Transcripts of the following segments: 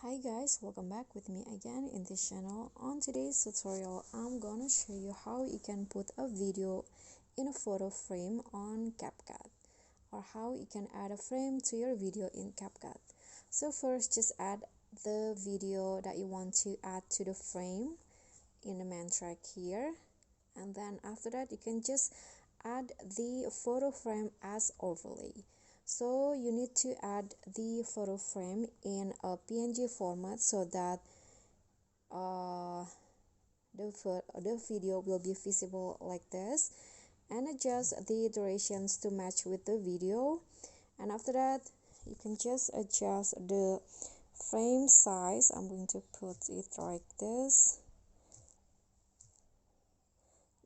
Hi guys, welcome back with me again in this channel. On today's tutorial, I'm gonna show you how you can put a video in a photo frame on CapCut, or how you can add a frame to your video in CapCut. So first, just add the video that you want to add to the frame in the main track here, and then after that you can just add the photo frame as overlay. So you need to add the photo frame in a PNG format so that the video will be visible like this, and adjust the durations to match with the video. And after that you can just adjust the frame size. I'm going to put it like this.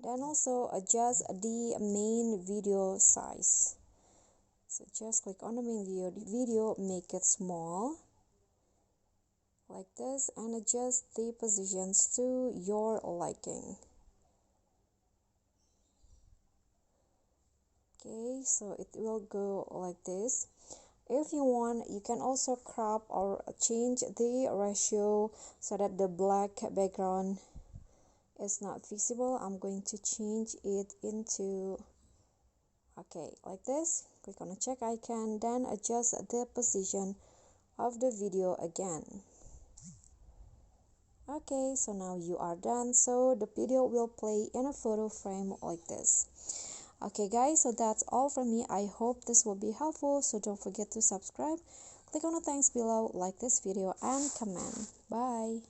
Then also adjust the main video size. So just click on the main video, make it small like this, and adjust the positions to your liking. Okay, so it will go like this. If you want, you can also crop or change the ratio so that the black background is not visible. I'm going to change it into like this. Click on the check icon, then adjust the position of the video again. Okay, so now you are done. So the video will play in a photo frame like this. Okay guys, so that's all from me. I hope this will be helpful, so don't forget to subscribe, click on the thanks below, like this video, and comment. Bye.